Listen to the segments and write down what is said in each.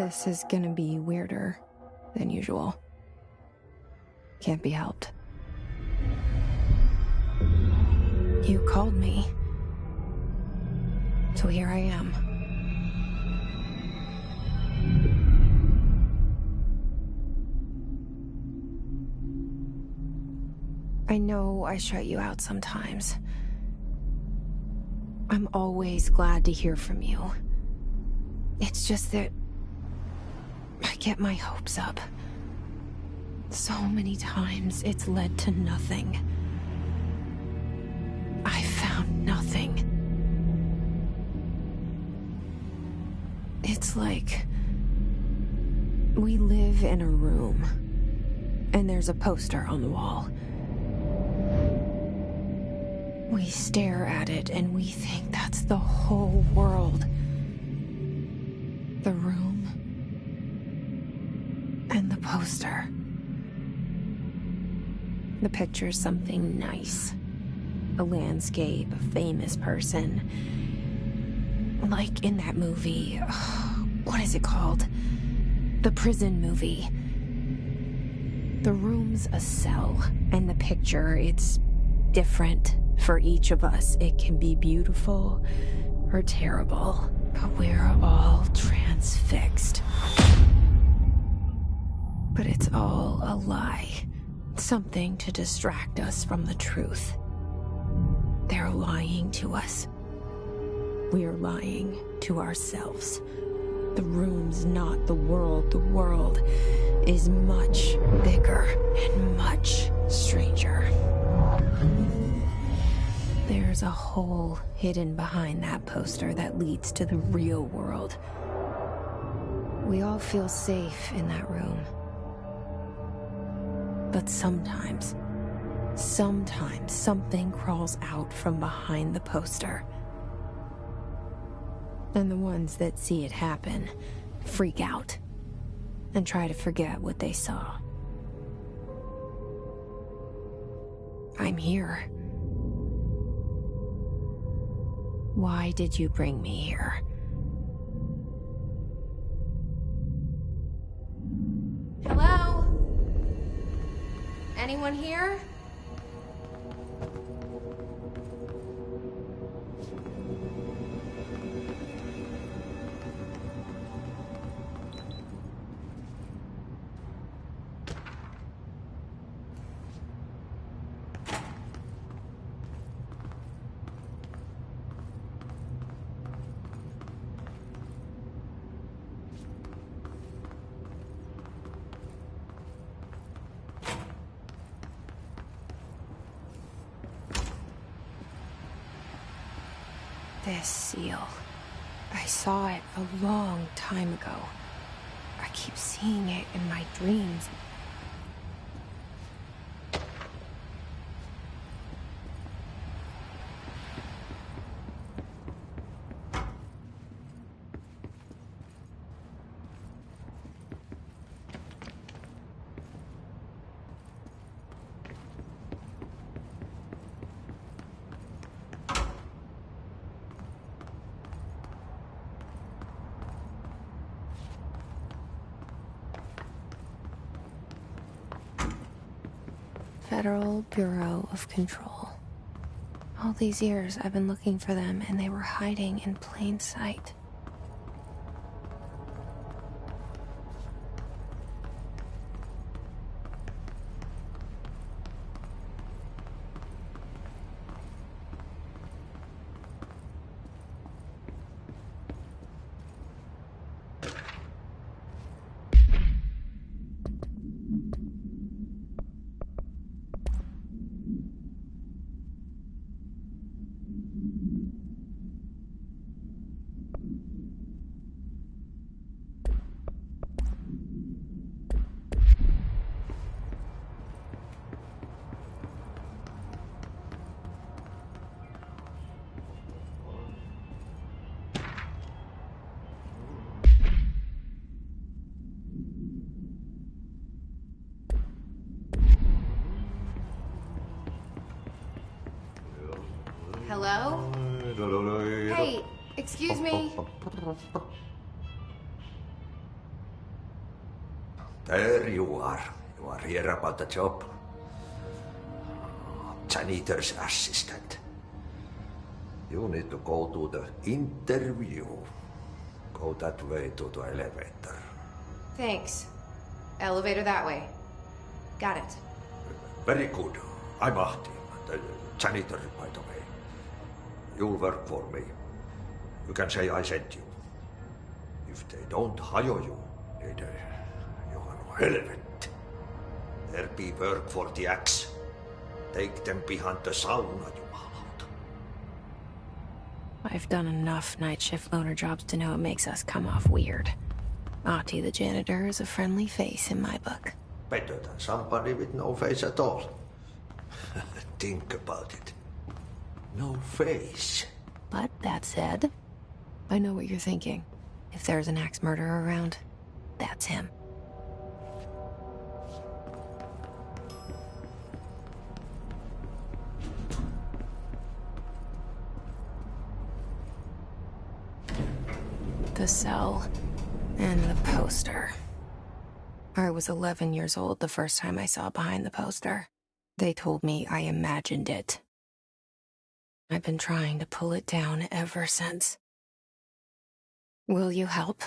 This is gonna be weirder than usual. Can't be helped. You called me. So here I am. I know I shut you out sometimes. I'm always glad to hear from you. It's just that I get my hopes up. So many times it's led to nothing. I found nothing. It's like we live in a room, and there's a poster on the wall. We stare at it and we think that's the whole world. The room and the poster. The picture's something nice. A landscape, a famous person. Like in that movie, what is it called? The prison movie. The room's a cell, and the picture, it's different for each of us. It can be beautiful or terrible, but we're all transfixed. But it's all a lie. Something to distract us from the truth. They're lying to us. We're lying to ourselves. The room's not the world. The world is much bigger and much stranger. There's a hole hidden behind that poster that leads to the real world. We all feel safe in that room. But sometimes something crawls out from behind the poster. And the ones that see it happen freak out and try to forget what they saw. I'm here. Why did you bring me here? Hello? Anyone here? This seal. I saw it a long time ago. I keep seeing it in my dreams. Federal Bureau of Control. All these years I've been looking for them, and they were hiding in plain sight. Hello? Hey, excuse me? There you are. You are here about the job. Janitor's assistant. You need to go to the interview. Go that way to the elevator. Thanks. Elevator that way. Got it. Very good. I'm Ahti, the janitor, by the way. You'll work for me. You can say I sent you. If they don't hire you, you are helvet. There be work for the axe. Take them behind the sauna, jumalauta. I've done enough night shift loner jobs to know it makes us come off weird. Ahti the janitor is a friendly face in my book. Better than somebody with no face at all. Think about it. No face. But that said, I know what you're thinking. If there's an axe murderer around, that's him. The cell and the poster. I was 11 years old the first time I saw behind the poster. They told me I imagined it. I've been trying to pull it down ever since. Will you help?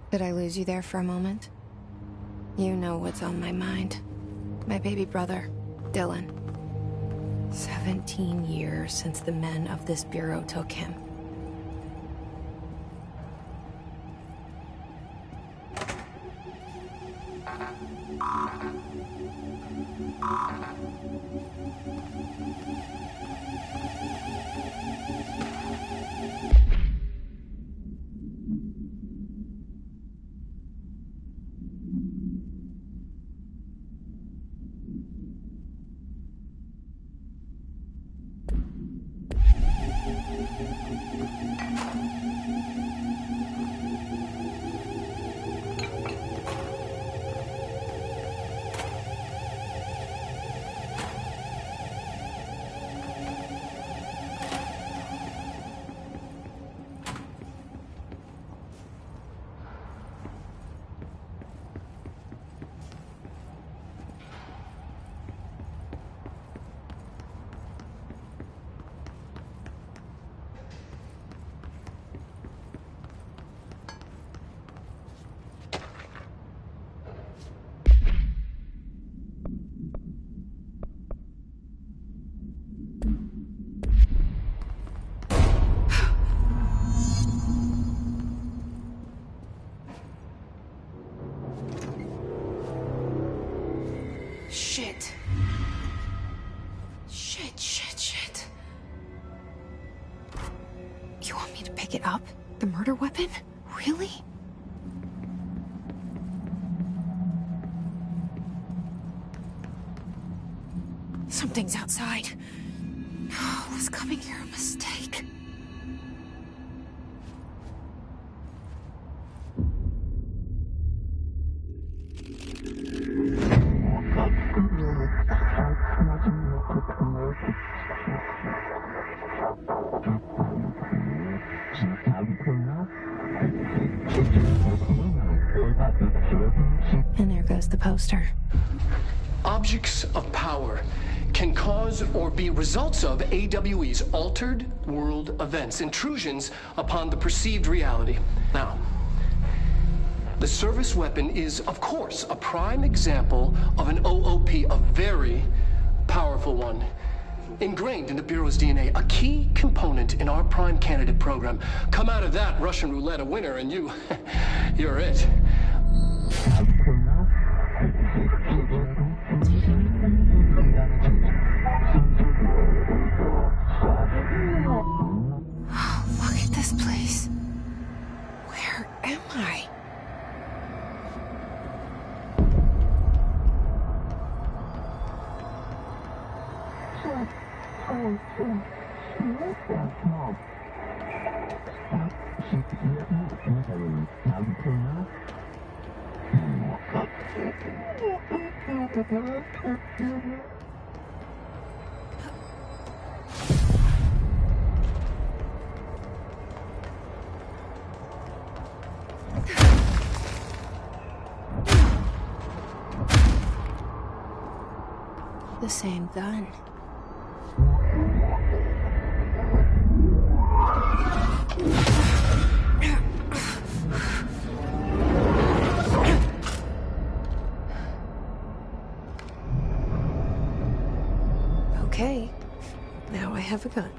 Did I lose you there for a moment? You know what's on my mind. My baby brother, Dylan. 17 years since the men of this bureau took him. Shit. Shit. You want me to pick it up? The murder weapon? Really? Something's outside. Was coming here a mistake? And there goes the poster. Objects of power can cause or be results of AWE's altered world events, intrusions upon the perceived reality. Now, the service weapon is, of course, a prime example of an OOP, a very powerful one. Ingrained in the Bureau's DNA, a key component in our prime candidate program. Come out of that Russian roulette a winner and you're it. Look at this place. Where am I? The same gun. Okay, now I have a gun.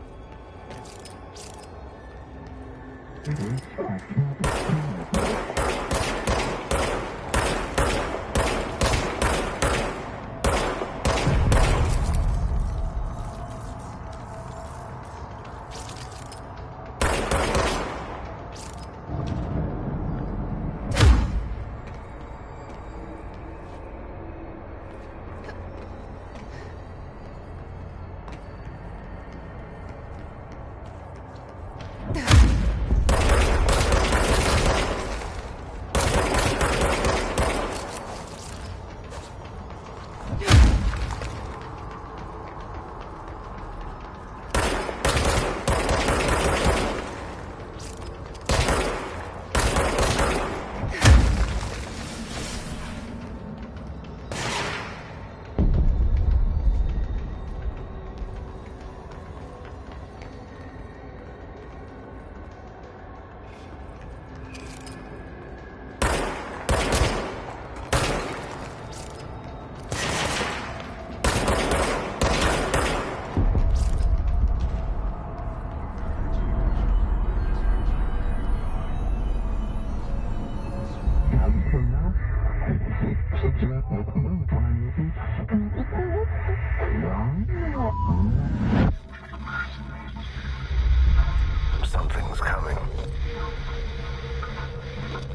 Something's coming.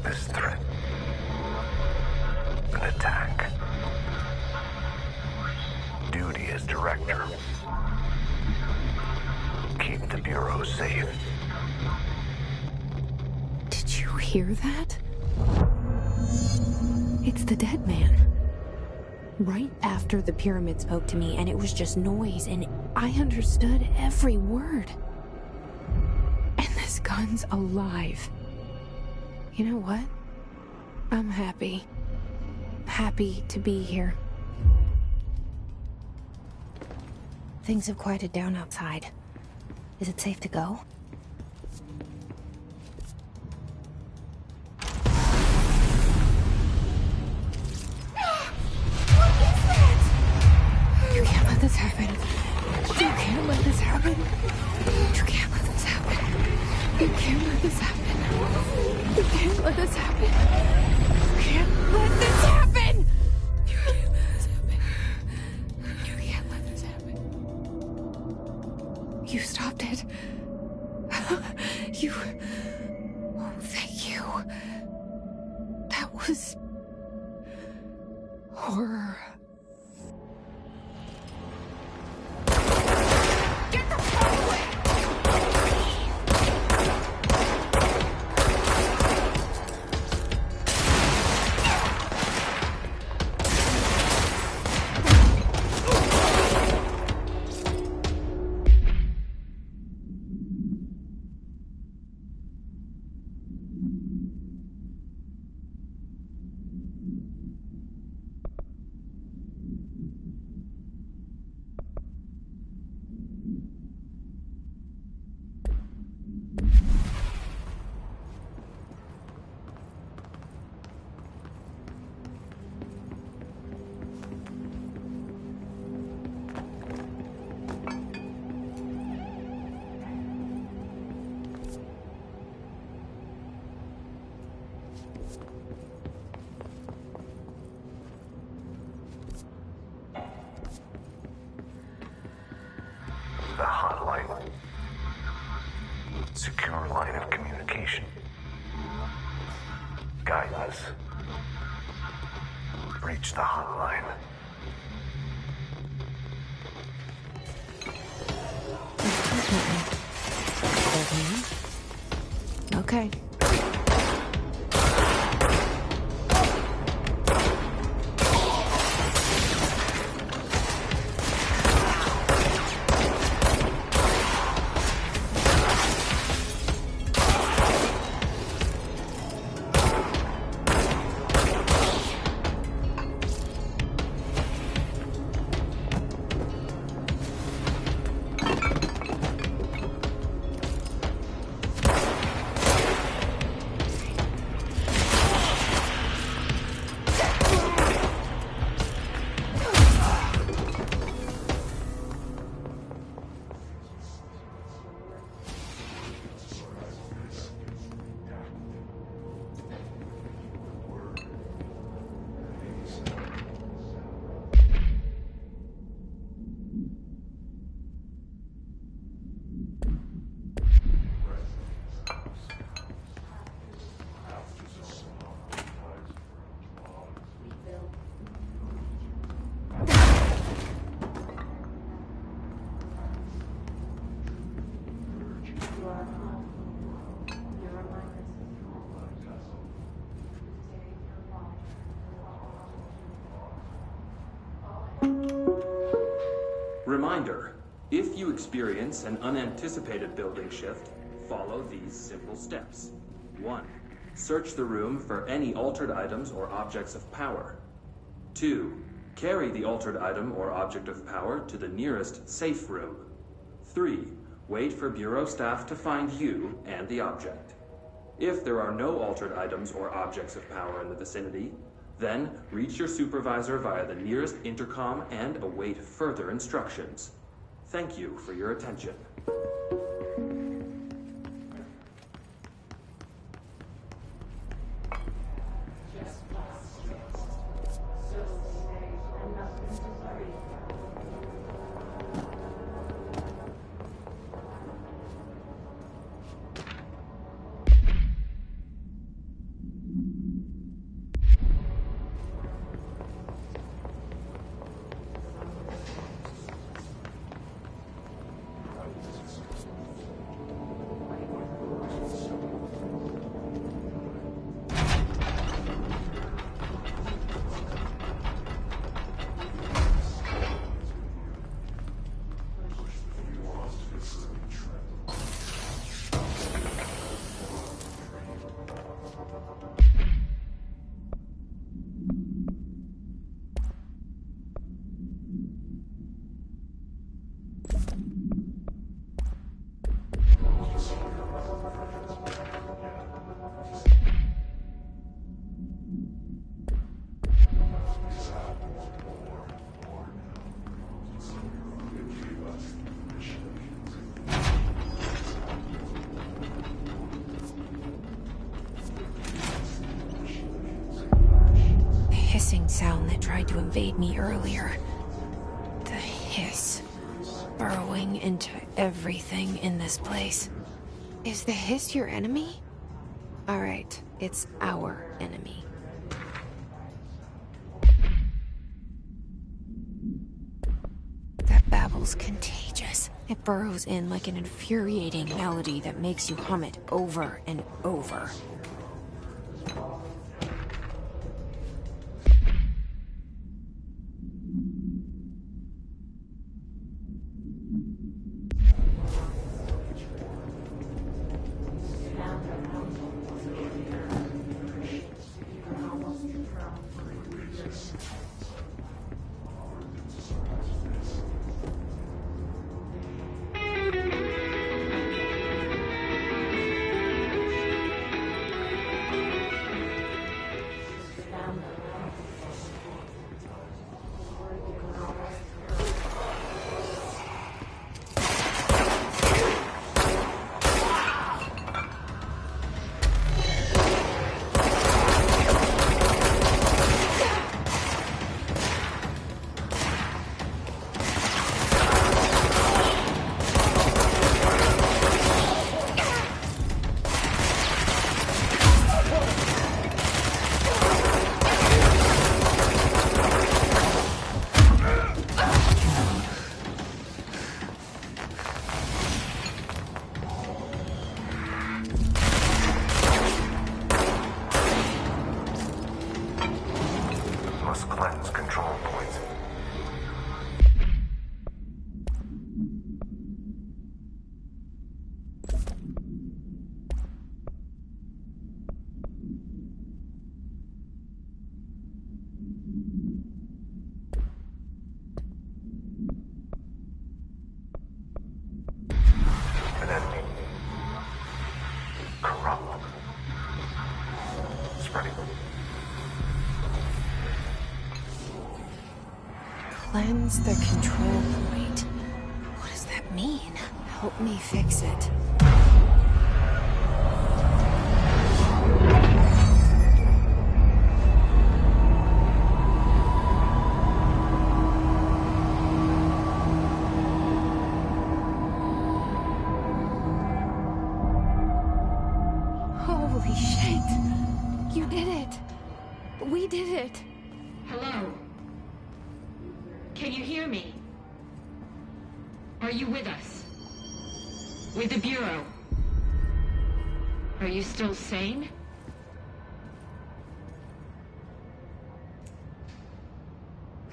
This threat. An attack. Duty as director. Keep the Bureau safe. Did you hear that? It's the dead man. Right after the pyramid spoke to me, and it was just noise, and I understood every word. And this gun's alive. You know what? I'm happy. Happy to be here. Things have quieted down outside. Is it safe to go? You can't let this happen. You can't let this happen. You can't let this happen. You can't let this happen. You can't let this happen. You can't let this happen. You can't let this happen. You can't let this happen. You stopped it. You... Oh, thank you. That was... horror. Get the fuck away! secure line of communication. Guidance. Reach the hotline. Okay. Reminder, if you experience an unanticipated building shift, follow these simple steps. 1. Search the room for any altered items or objects of power. 2. Carry the altered item or object of power to the nearest safe room. 3. Wait for Bureau staff to find you and the object. If there are no altered items or objects of power in the vicinity, then reach your supervisor via the nearest intercom and await further instructions. Thank you for your attention. Sound that tried to invade me earlier. The hiss. Burrowing into everything in this place. Is the hiss your enemy? Alright, it's our enemy. That babble's contagious. It burrows in like an infuriating melody that makes you hum it over and over. corrupt. Spreading. Cleanse the control point. What does that mean? Help me fix it. Holy shit! You did it! We did it! Hello? Can you hear me? Are you with us? With the Bureau? Are you still sane?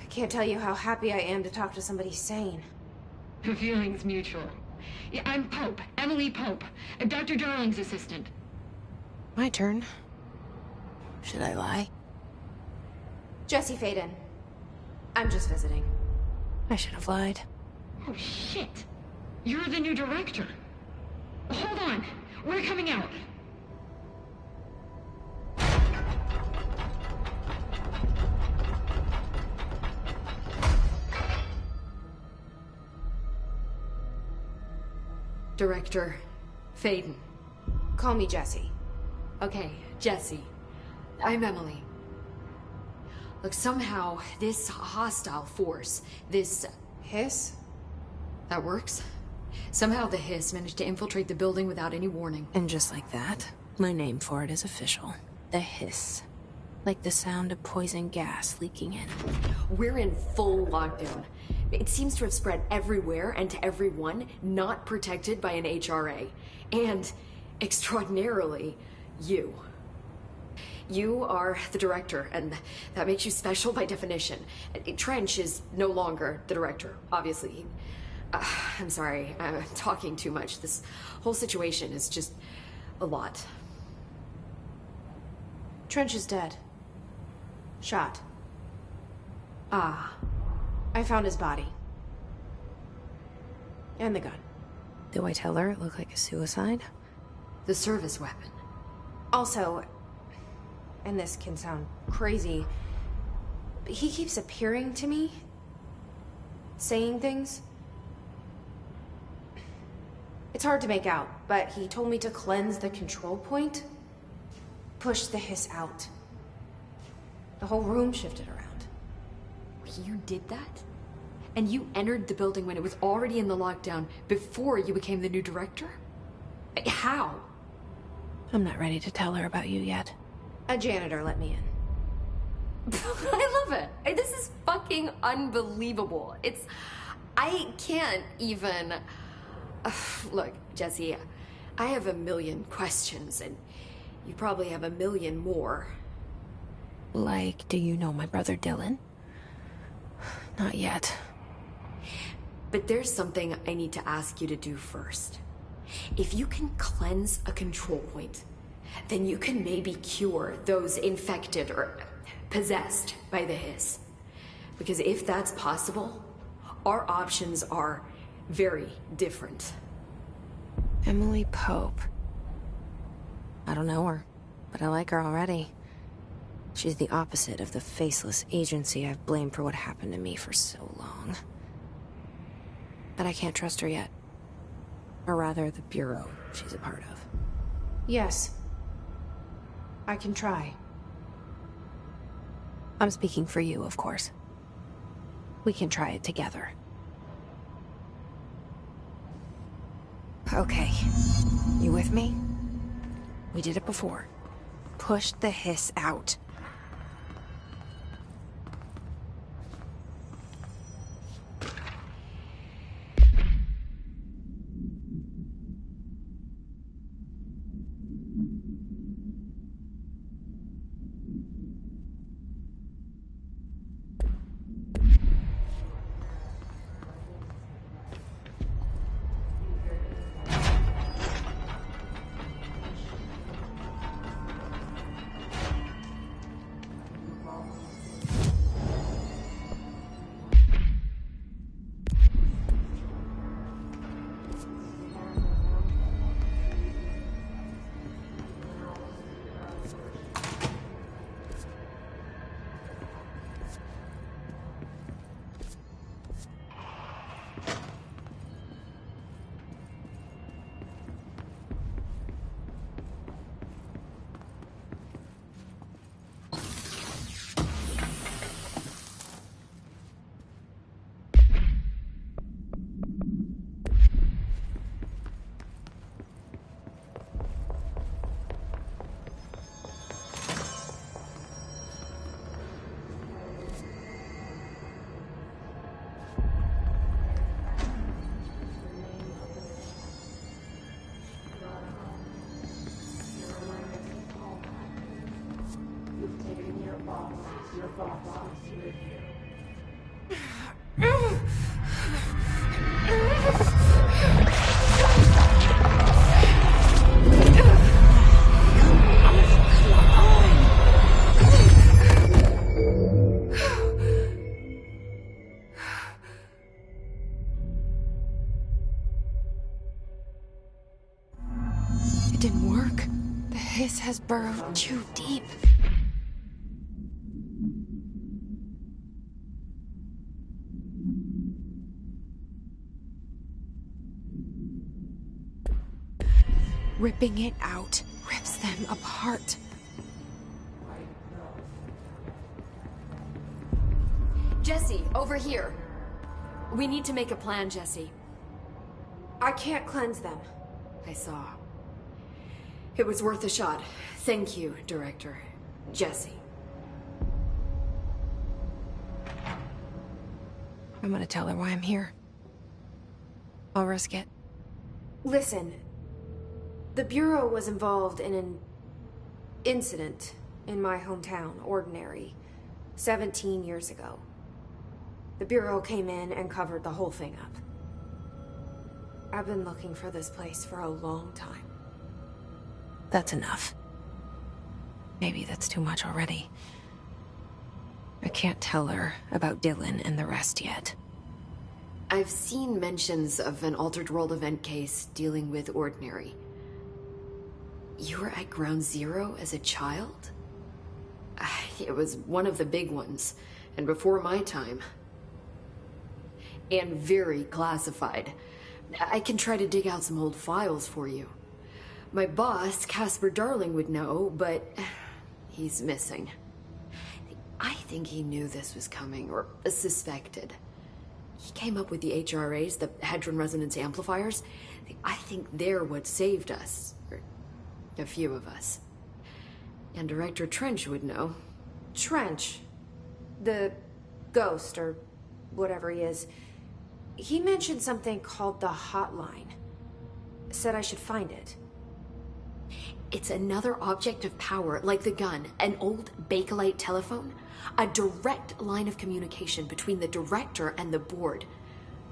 I can't tell you how happy I am to talk to somebody sane. The feeling's mutual. Yeah, I'm Pope, Emily Pope, Dr. Darling's assistant. My turn. Should I lie? Jesse Faden. I'm just visiting. I should have lied. Oh, shit. You're the new director. Hold on. We're coming out. Director Faden. Call me Jesse. Okay, Jesse. I'm Emily. Look, somehow this hostile force, this... Hiss? That works? Somehow the Hiss managed to infiltrate the building without any warning. And just like that, my name for it is official. The Hiss. Like the sound of poison gas leaking in. We're in full lockdown. It seems to have spread everywhere and to everyone not protected by an HRA. And, extraordinarily, you. You are the director, and that makes you special by definition. Trench is no longer the director, obviously. I'm sorry, I'm talking too much. This whole situation is just a lot. Trench is dead. Shot. Ah. I found his body. And the gun. Do I tell her it looked like a suicide? The service weapon. Also, and this can sound crazy, but he keeps appearing to me. Saying things. It's hard to make out, but he told me to cleanse the control point. Push the Hiss out. The whole room shifted around. You did that? And you entered the building when it was already in the lockdown before you became the new director? How? I'm not ready to tell her about you yet. A janitor let me in. I love it. This is fucking unbelievable. I can't even... Look, Jesse, I have a million questions, and you probably have a million more. Like, do you know my brother Dylan? Not yet. But there's something I need to ask you to do first. If you can cleanse a control point, then you can maybe cure those infected or possessed by the Hiss. Because if that's possible, our options are very different. Emily Pope. I don't know her, but I like her already. She's the opposite of the faceless agency I've blamed for what happened to me for so long. But I can't trust her yet. Or rather, the Bureau she's a part of. Yes. I can try. I'm speaking for you, of course. We can try it together. Okay. You with me? We did it before. Push the Hiss out. It didn't work. The hiss has burrowed too deep. Ripping it out rips them apart. Jesse, over here. We need to make a plan, Jesse. I can't cleanse them. I saw. It was worth a shot. Thank you, Director. Jesse. I'm gonna tell her why I'm here. I'll risk it. Listen, the Bureau was involved in an incident in my hometown, Ordinary, 17 years ago. The Bureau came in and covered the whole thing up. I've been looking for this place for a long time. That's enough. Maybe that's too much already. I can't tell her about Dylan and the rest yet. I've seen mentions of an Altered World event case dealing with Ordinary. You were at Ground Zero as a child? It was one of the big ones, and before my time. And very classified. I can try to dig out some old files for you. My boss, Casper Darling, would know, but he's missing. I think he knew this was coming, or suspected. He came up with the HRAs, the Hadron Resonance Amplifiers. I think they're what saved us. Or a few of us. And Director Trench would know. Trench? The ghost, or whatever he is. He mentioned something called the Hotline. Said I should find it. It's another object of power, like the gun, an old Bakelite telephone. A direct line of communication between the director and the board.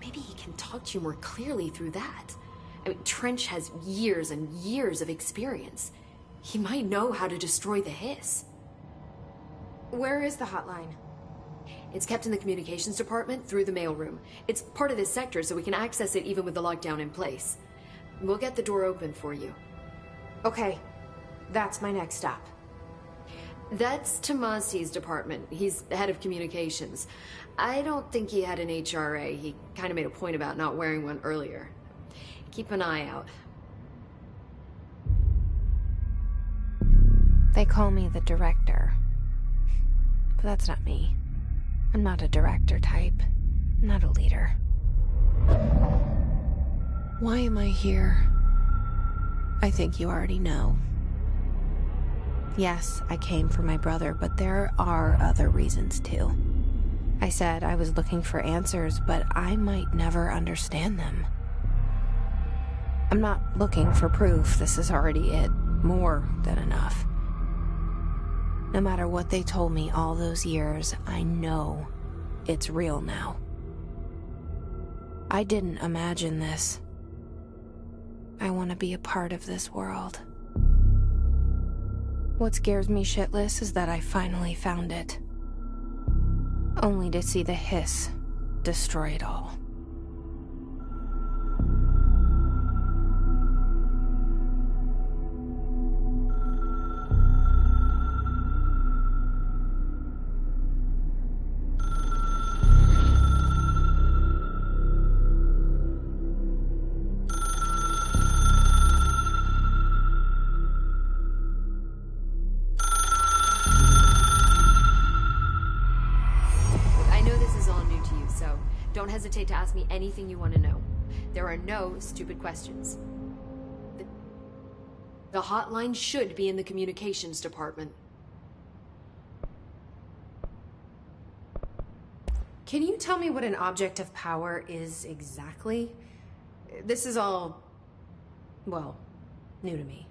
Maybe he can talk to you more clearly through that. I mean, Trench has years and years of experience. He might know how to destroy the hiss. Where is the hotline? It's kept in the communications department through the mailroom. It's part of this sector, so we can access it even with the lockdown in place. We'll get the door open for you. Okay, that's my next stop. That's Tomasi's department. He's head of communications. I don't think he had an HRA. He kind of made a point about not wearing one earlier. Keep an eye out. They call me the director. But that's not me. I'm not a director type. I'm not a leader. Why am I here? I think you already know. Yes, I came for my brother, but there are other reasons too. I said I was looking for answers, but I might never understand them. I'm not looking for proof. This is already it. More than enough. No matter what they told me all those years, I know it's real now. I didn't imagine this. I want to be a part of this world. What scares me shitless is that I finally found it. Only to see the hiss destroy it all. Don't hesitate to ask me anything you want to know. There are no stupid questions. The hotline should be in the communications department. Can you tell me what an object of power is exactly? This is all, well, new to me.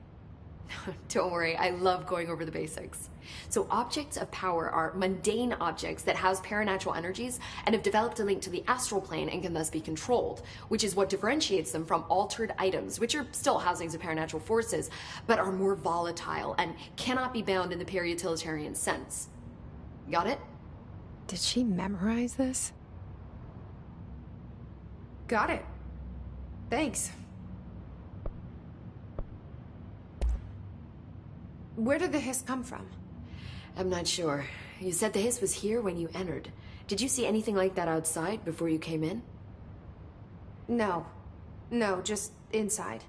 Don't worry, I love going over the basics. So objects of power are mundane objects that house paranatural energies and have developed a link to the astral plane and can thus be controlled, which is what differentiates them from altered items, which are still housings of paranatural forces, but are more volatile and cannot be bound in the peri-utilitarian sense. Got it? Did she memorize this? Got it. Thanks. Where did the hiss come from? I'm not sure. You said the hiss was here when you entered. Did you see anything like that outside before you came in? No. No, just inside.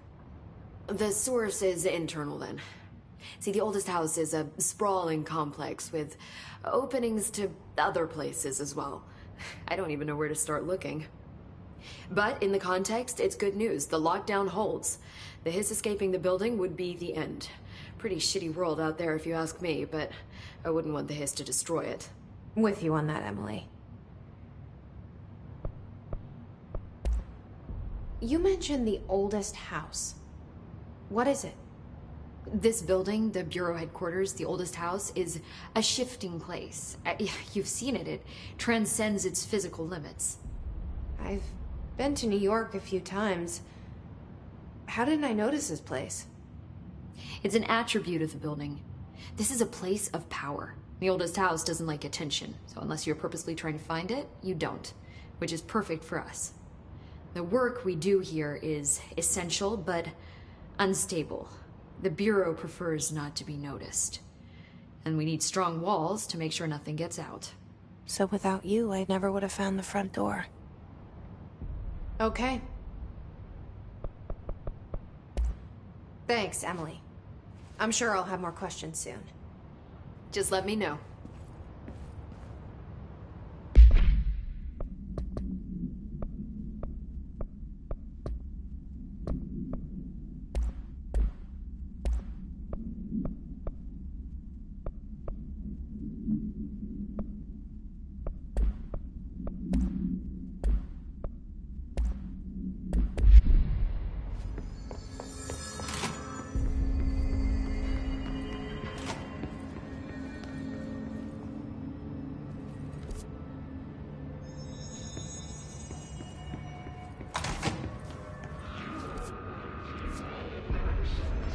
The source is internal then. See, the oldest house is a sprawling complex with openings to other places as well. I don't even know where to start looking. But in the context, it's good news. The lockdown holds. The hiss escaping the building would be the end. Pretty shitty world out there if you ask me, but I wouldn't want the hiss to destroy it. With you on that, Emily. You mentioned the oldest house. What is it? This building, the Bureau headquarters, the oldest house, is a shifting place. You've seen it. It transcends its physical limits. I've been to New York a few times. How didn't I notice this place? It's an attribute of the building. This is a place of power. The oldest house doesn't like attention, so unless you're purposely trying to find it, you don't, which is perfect for us. The work we do here is essential, but unstable. The Bureau prefers not to be noticed. And we need strong walls to make sure nothing gets out. So without you, I never would have found the front door. Okay. Thanks, Emily. I'm sure I'll have more questions soon. Just let me know.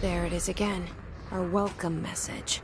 There it is again. Our welcome message.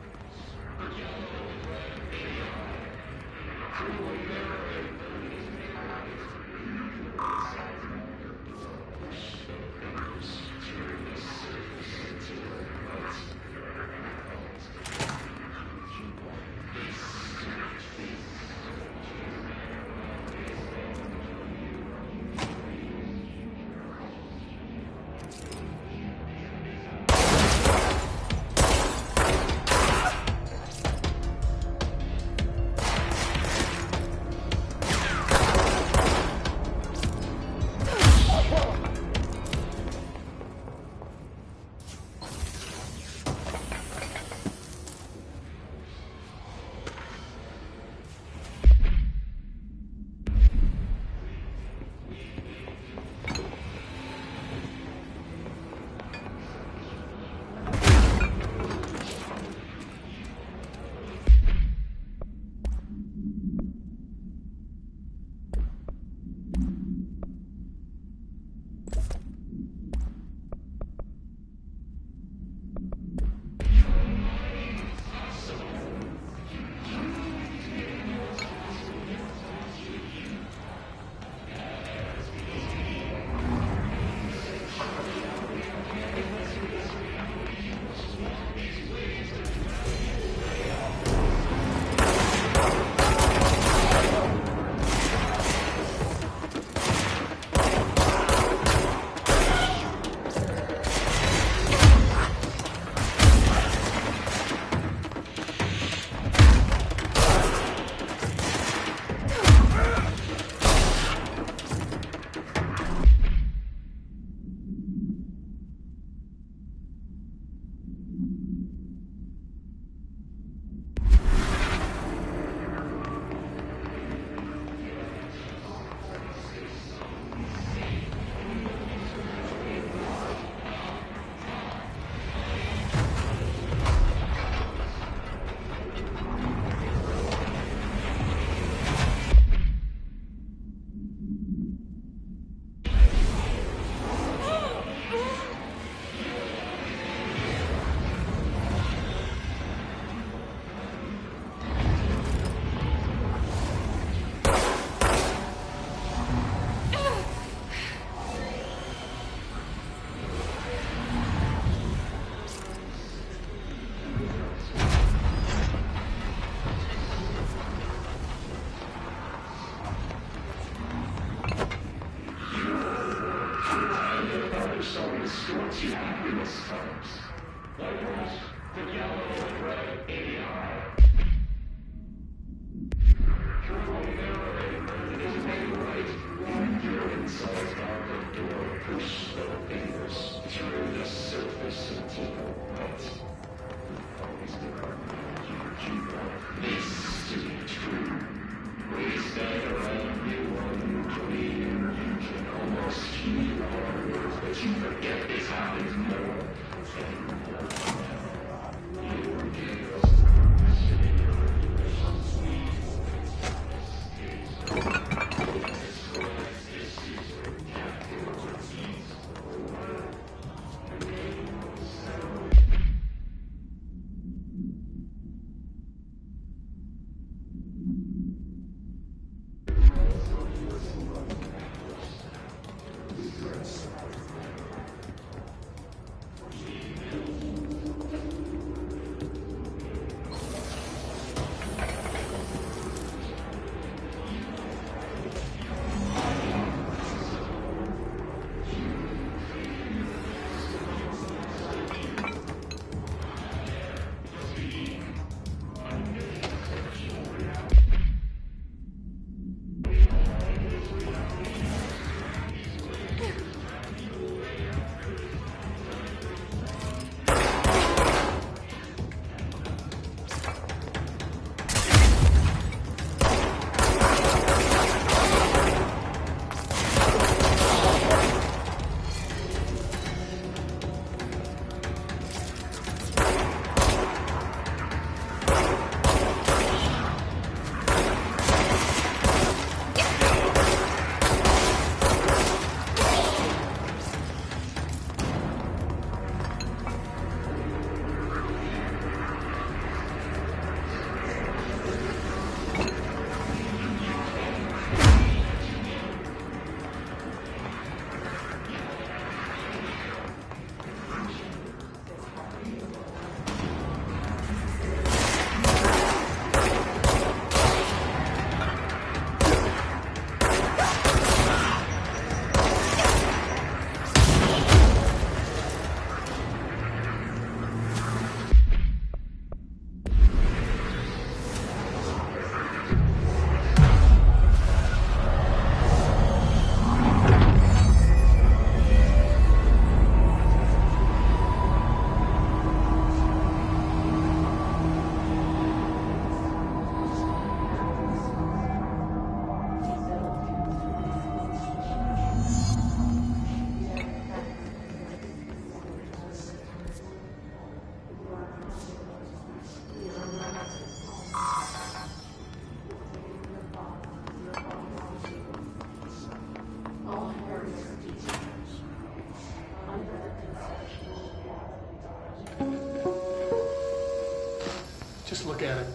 Just look at it.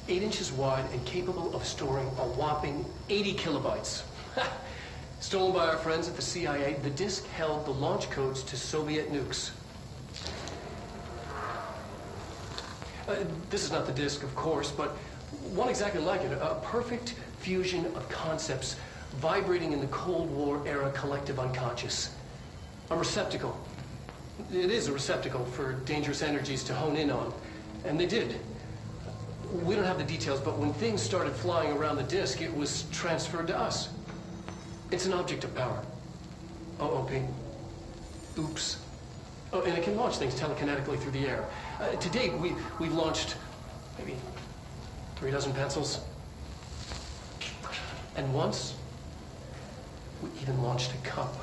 8 inches wide and capable of storing a whopping 80 kilobytes. Stolen by our friends at the CIA, the disk held the launch codes to Soviet nukes. This is not the disk, of course, but one exactly like it. A perfect fusion of concepts vibrating in the Cold War era collective unconscious. A receptacle. It is a receptacle for dangerous energies to hone in on. And they did. We don't have the details, but when things started flying around the disk, it was transferred to us. It's an object of power. OOP. Oops. Oh, and it can launch things telekinetically through the air. To date, we've launched maybe 3 dozen pencils. And once, we even launched a cup.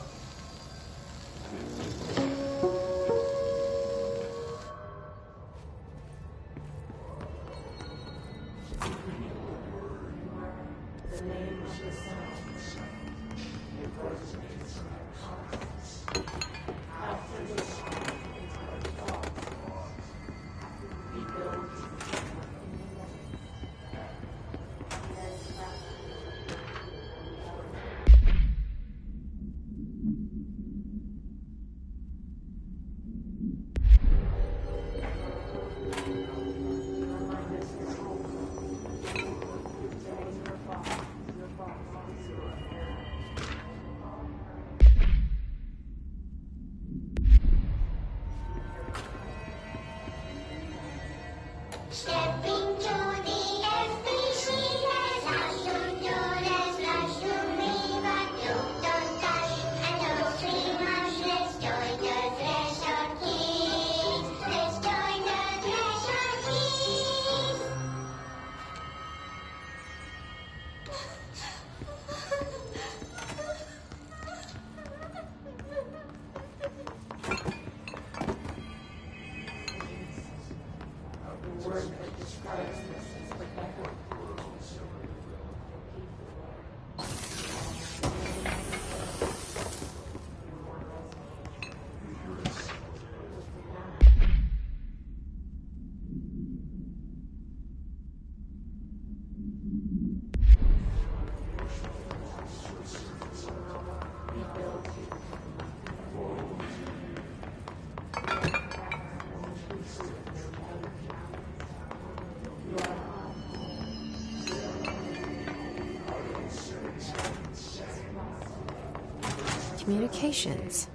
Communications.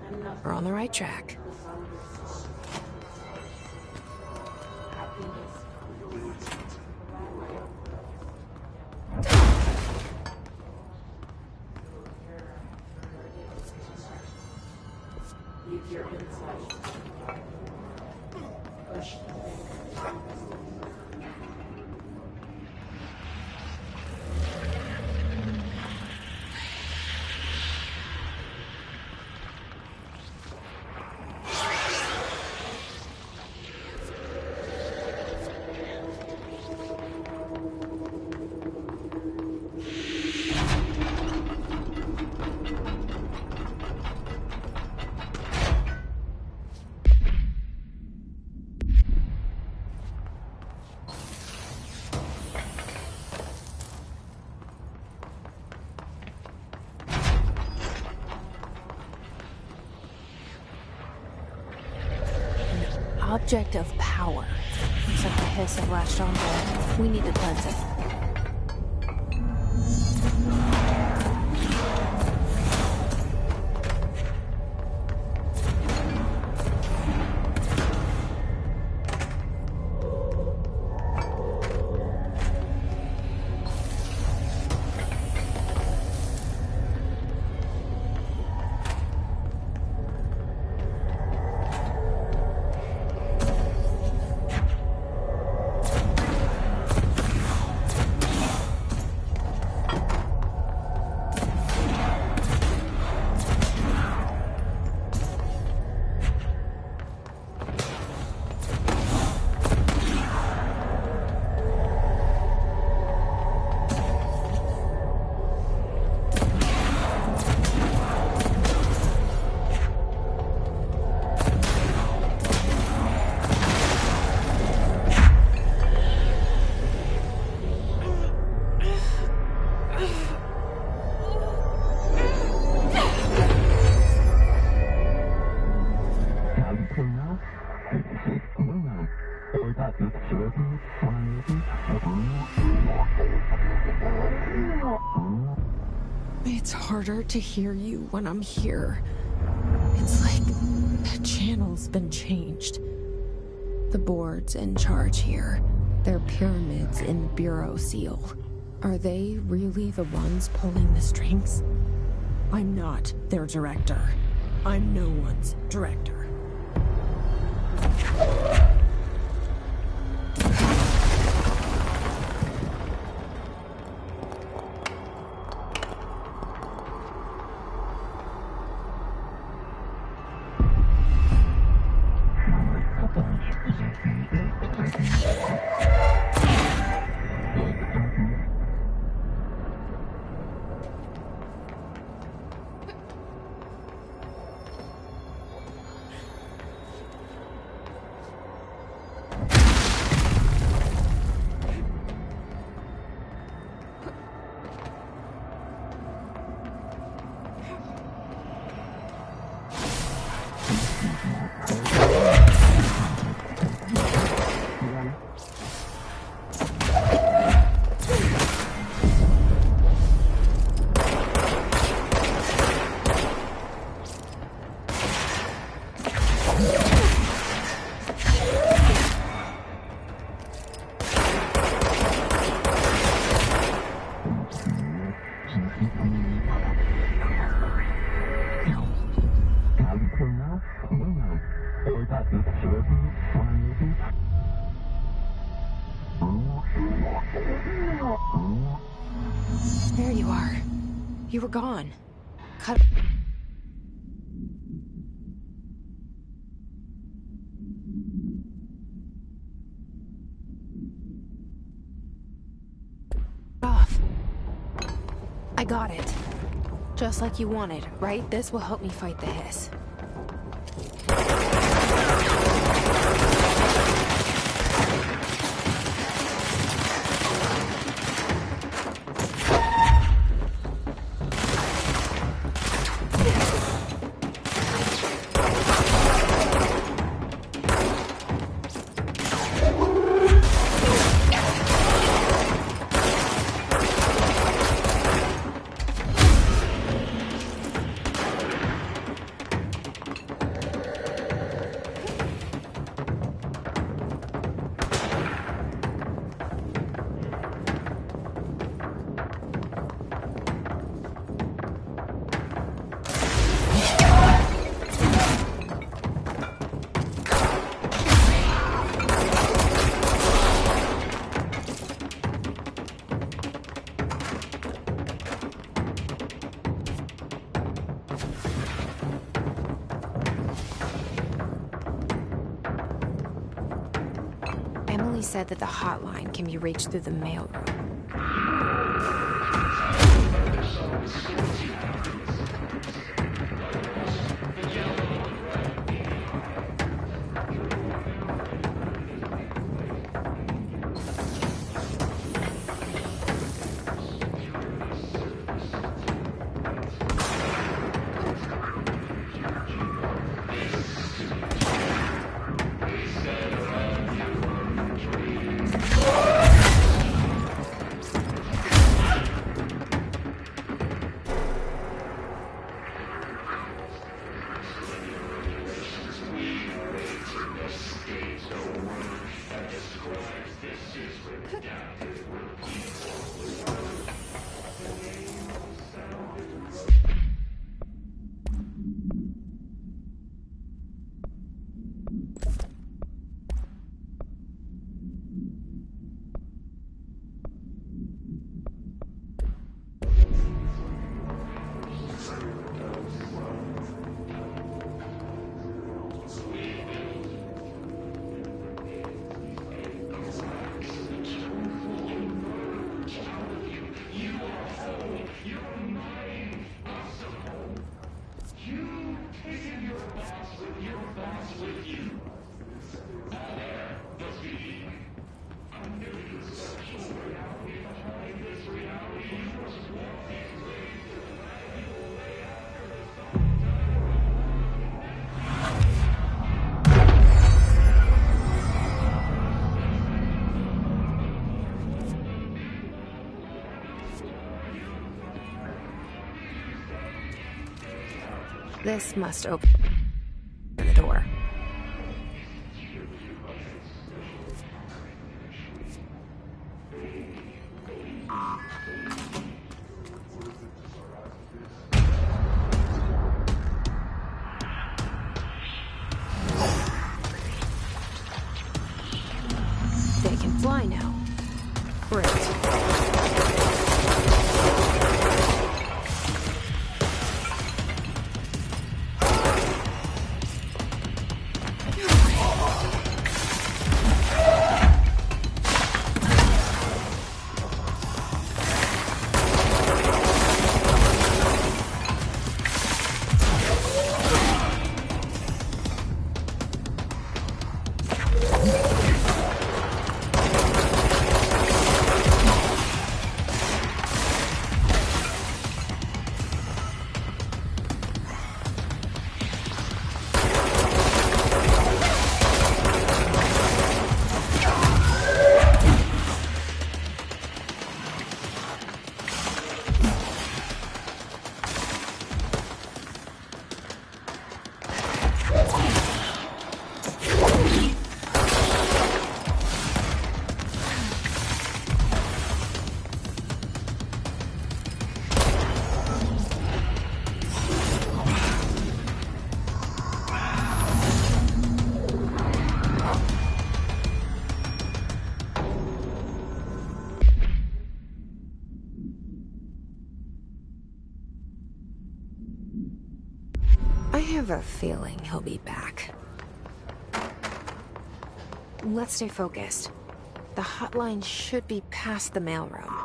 We're on the right track. Object of power. Looks like the hiss have latched onto it. We need to cleanse it. It's harder to hear you when I'm here. It's like the channel's been changed. The board's in charge here. They're pyramids in Bureau Seal. Are they really the ones pulling the strings? I'm not their director. I'm no one's director. There you are. You were gone. Cut. Off. I got it. Just like you wanted, right? This will help me fight the hiss. Emily said that the hotline can be reached through the mailroom. This must open the door. They can fly now. Great. I have a feeling he'll be back. Let's stay focused. The hotline should be past the mailroom.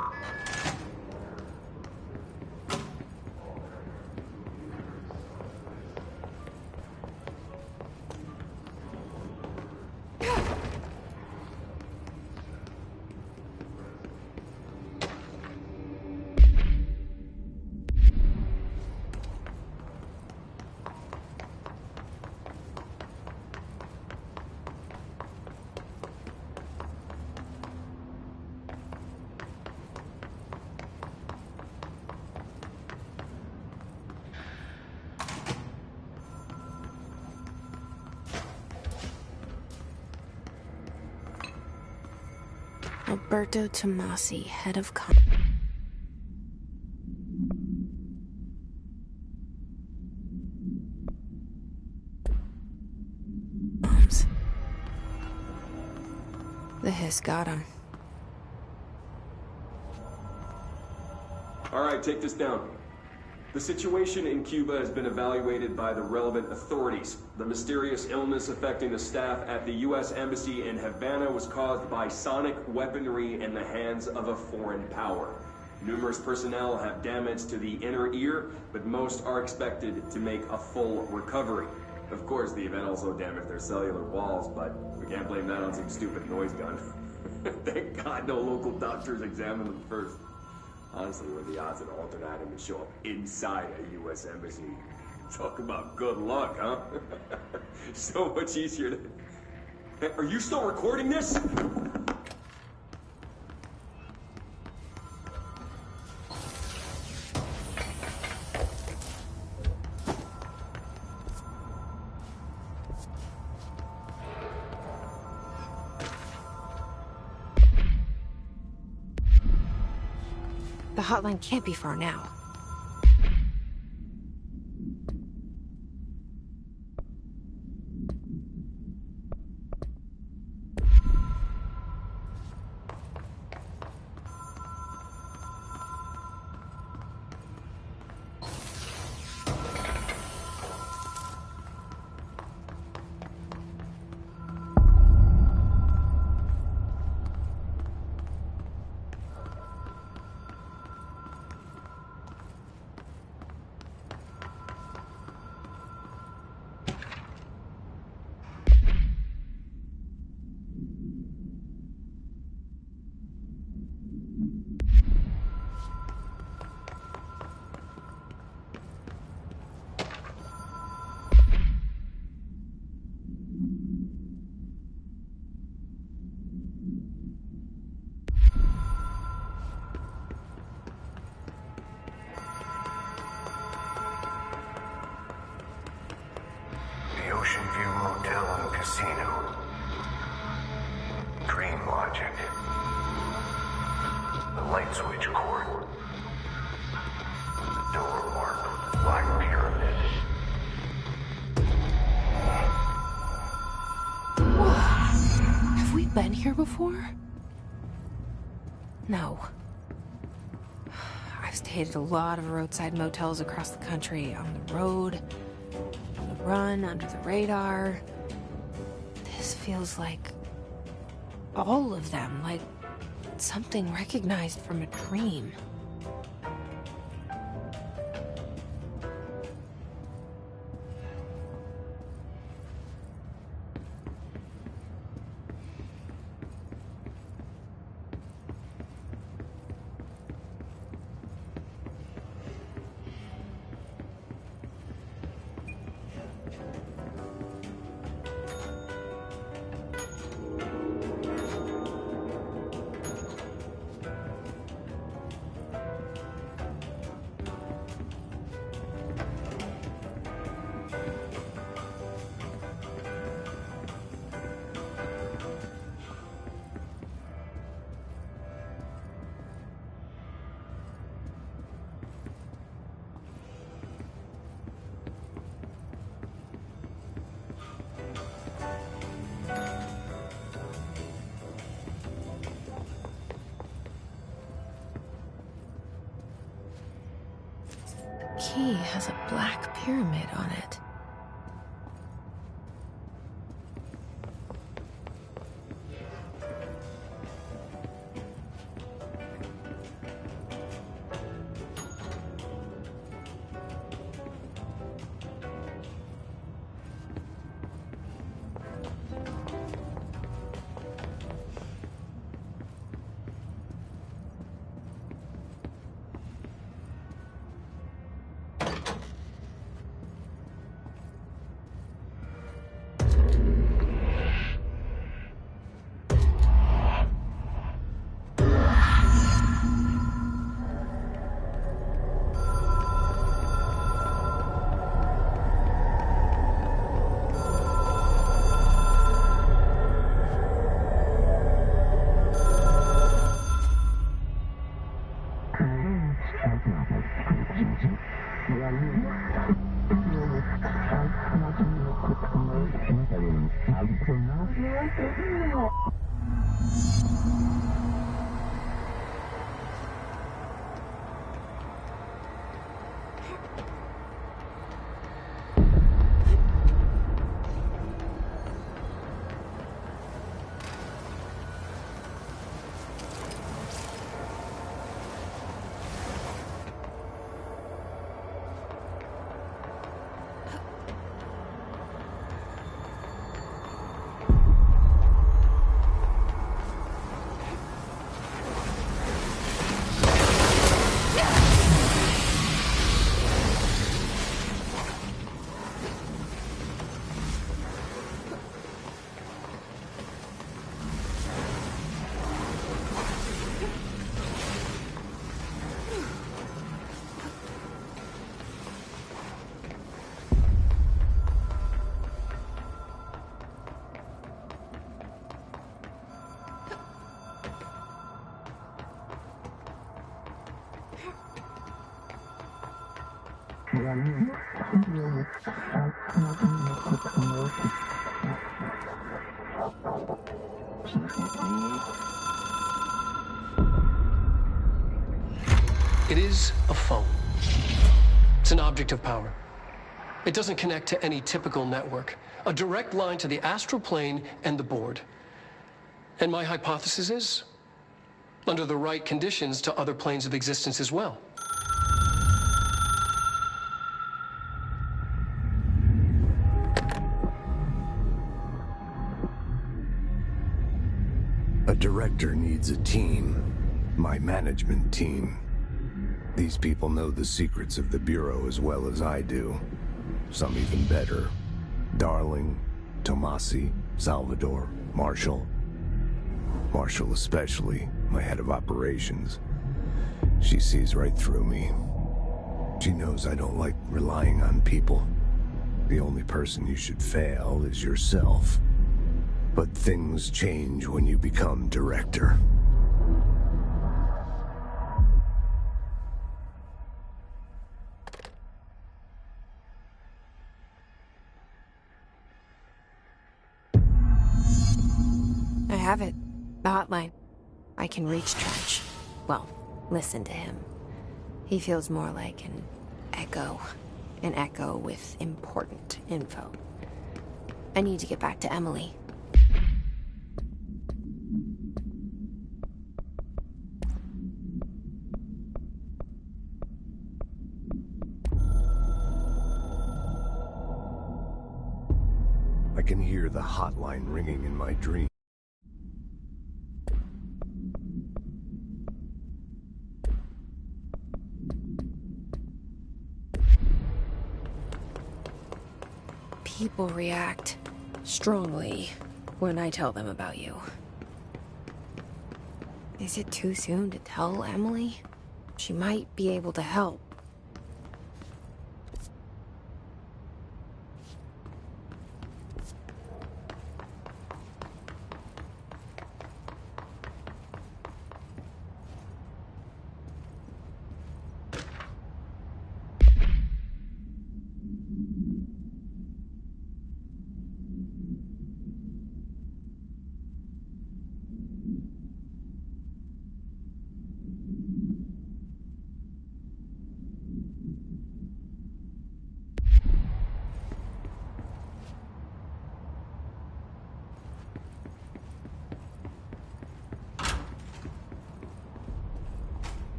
Alberto Tomasi, head of comms. The hiss got him. All right, take this down. The situation in Cuba has been evaluated by the relevant authorities. The mysterious illness affecting the staff at the U.S. Embassy in Havana was caused by sonic weaponry in the hands of a foreign power. Numerous personnel have damage to the inner ear, but most are expected to make a full recovery. Of course, the event also damaged their cellular walls, but we can't blame that on some stupid noise gun. Thank God no local doctors examined them first. Honestly, what are the odds that an alternate item would show up inside a U.S. embassy? Talk about good luck, huh? So much easier to... Hey, are you still recording this? The hotline can't be far now. casino. Dream logic. The light switch cord. The door marked with the Black Pyramid. Have we been here before? No. I've stayed at a lot of roadside motels across the country, on the road, on the run, under the radar. This feels like all of them, like something recognized from a dream. Key has a black pyramid on it. It is a phone. It's an object of power. It doesn't connect to any typical network. A direct line to the astral plane and the board. And my hypothesis is, under the right conditions, to other planes of existence as well. A director needs a team. My management team. These people know the secrets of the Bureau as well as I do. Some even better. Darling, Tomasi, Salvador, Marshall. Marshall especially, my head of operations. She sees right through me. She knows I don't like relying on people. The only person you should fail is yourself. But things change when you become director. I have it. The hotline. I can reach Trench. Well, listen to him. He feels more like an echo. An echo with important info. I need to get back to Emily. I can hear the hotline ringing in my dream. People react strongly when I tell them about you. Is it too soon to tell Emily? She might be able to help.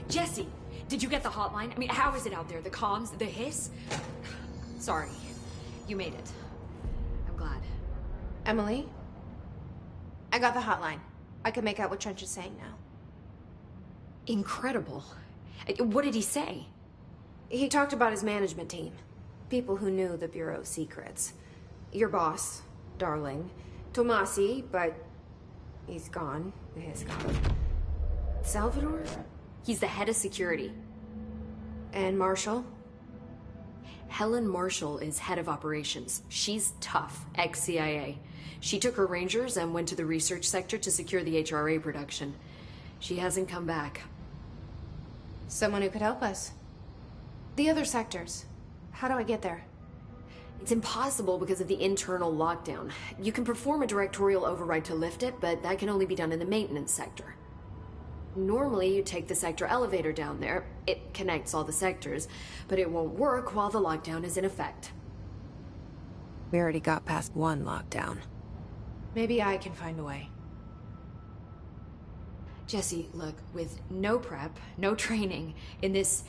Jesse, did you get the hotline? I mean, how is it out there? The comms, the hiss? Sorry, you made it. I'm glad. Emily? I got the hotline. I can make out what Trench is saying now. Incredible. What did he say? He talked about his management team. People who knew the Bureau's secrets. Your boss, Darling. Tomasi, but he's gone. He's gone. Salvador? He's the head of security. And Marshall? Helen Marshall is head of operations. She's tough, ex-CIA. She took her Rangers and went to the research sector to secure the HRA production. She hasn't come back. Someone who could help us. The other sectors. How do I get there? It's impossible because of the internal lockdown. You can perform a directorial override to lift it, but that can only be done in the maintenance sector. Normally, you take the sector elevator down there. It connects all the sectors, but it won't work while the lockdown is in effect. We already got past one lockdown. Maybe I can find a way. Jesse, look, with no prep, no training, in this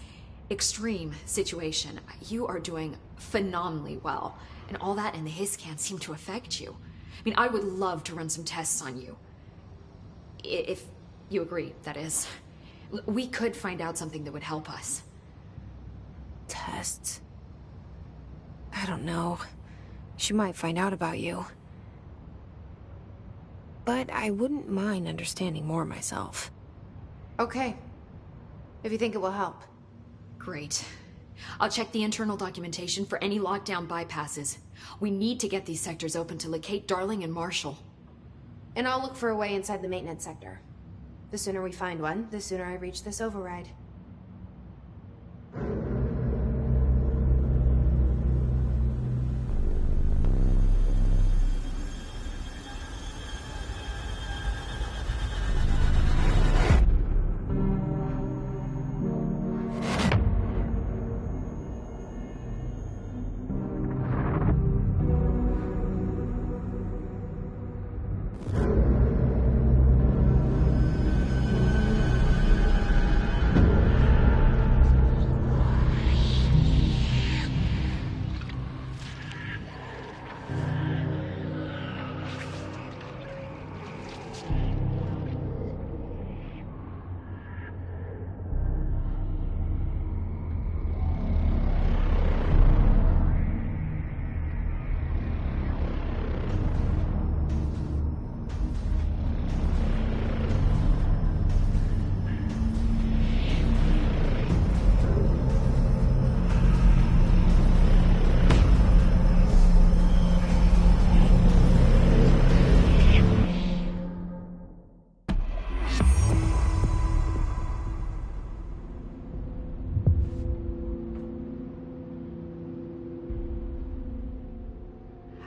extreme situation, you are doing phenomenally well. And all that and the hiss can't seem to affect you. I mean, I would love to run some tests on you. If you agree, that is. We could find out something that would help us. Tests? I don't know. She might find out about you. But I wouldn't mind understanding more myself. Okay. If you think it will help. Great. I'll check the internal documentation for any lockdown bypasses. We need to get these sectors open to locate Darling and Marshall. And I'll look for a way inside the maintenance sector. The sooner we find one, the sooner I reach this override.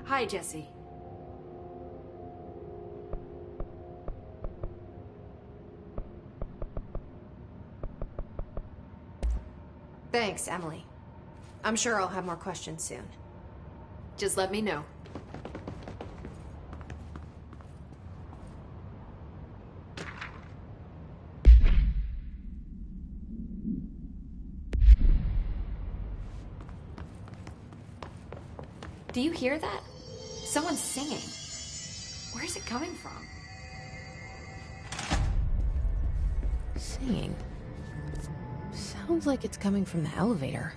Hi, Jesse. Thanks, Emily. I'm sure I'll have more questions soon. Just let me know. Do you hear that? Someone's singing. Where's it coming from? Singing? Sounds like it's coming from the elevator.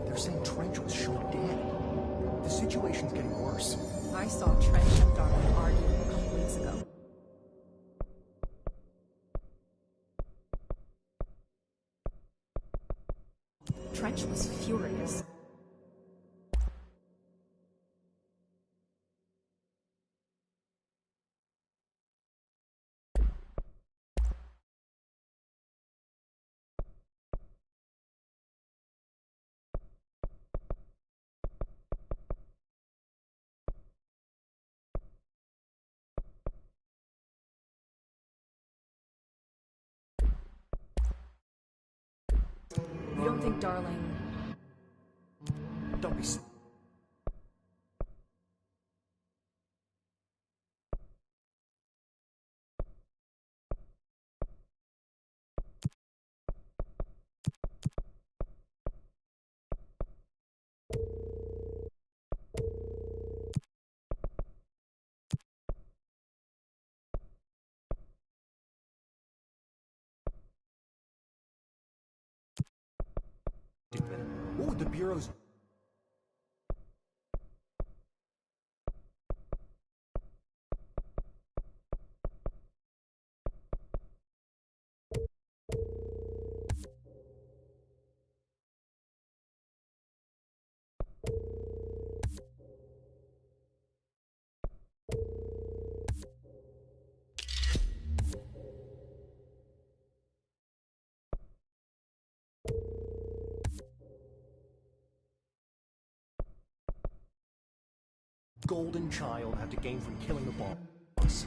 They're saying Trench was shot dead. The situation's getting worse. I saw Trench and Darling arguing a couple weeks ago. Trench was furious. You don't think Darling... Don't be... Oh, the Bureau's... Golden Child have to gain from killing the boss.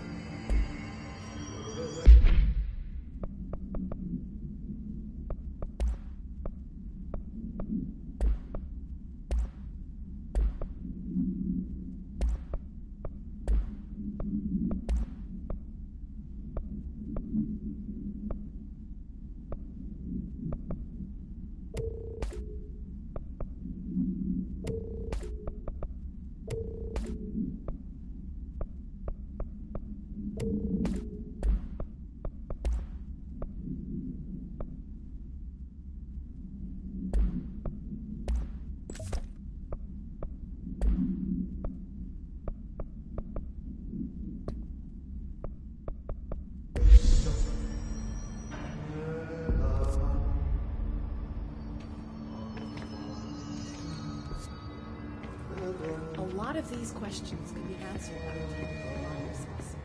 A lot of these questions could be answered by reviewing the viruses.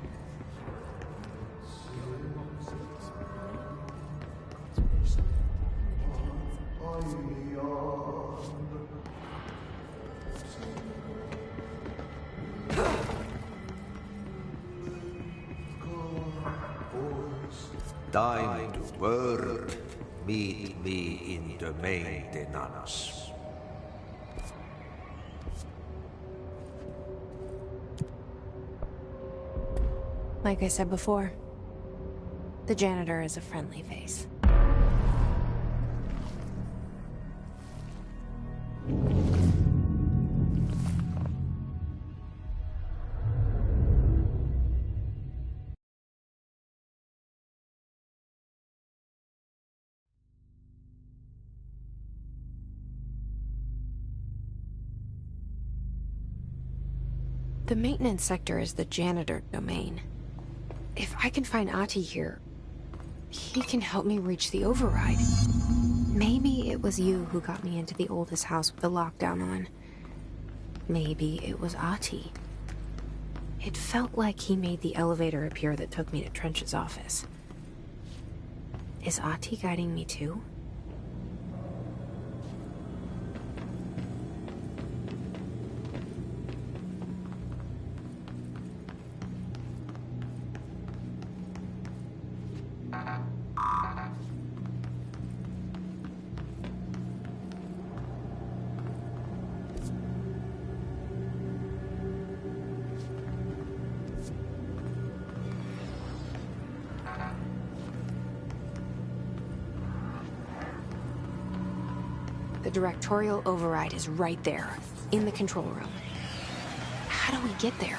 Conservation in the containment Time to world. Meet me in the maintenance. Like I said before, the janitor is a friendly face. The maintenance sector is the janitor domain. If I can find Ahti here, he can help me reach the override. Maybe it was you who got me into the oldest house with the lockdown on. Maybe it was Ahti. It felt like he made the elevator appear that took me to Trench's office. Is Ahti guiding me too? The directorial override is right there, in the control room. How do we get there?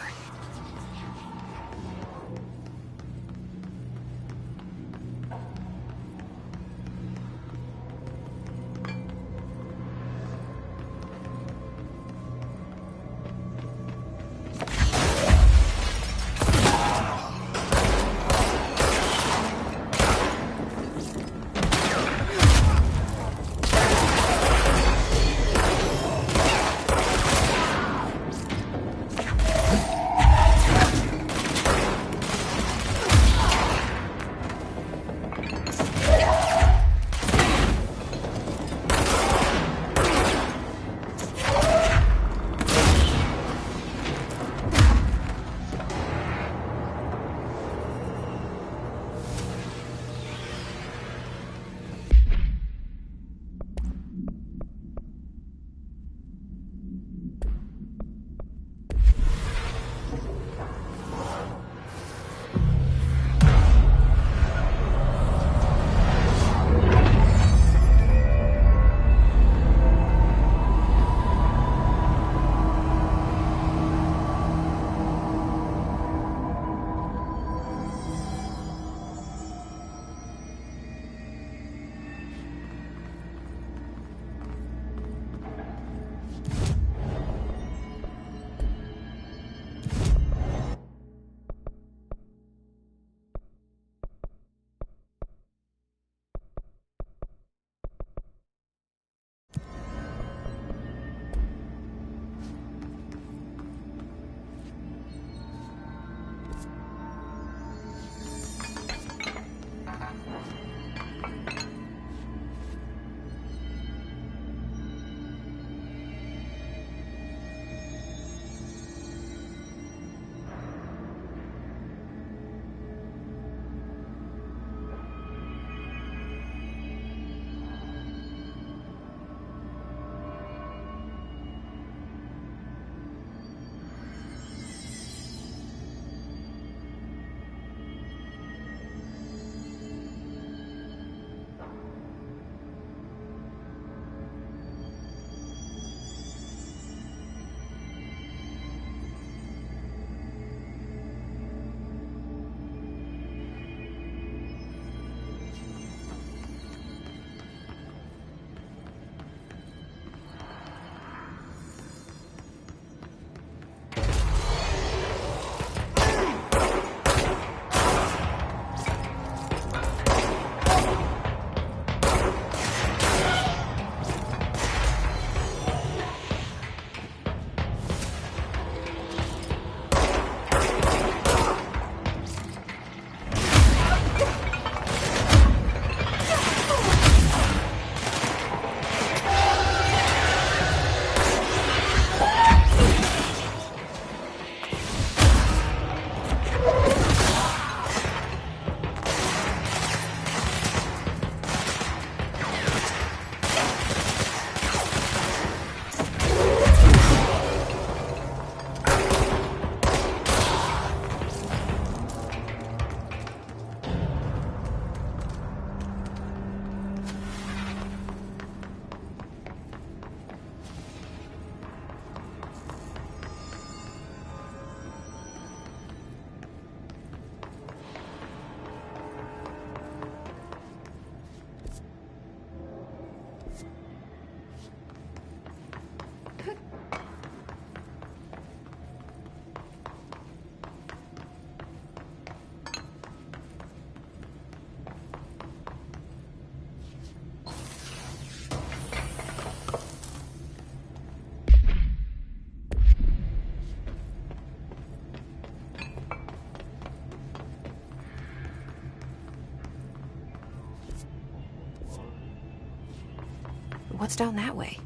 What's down that way?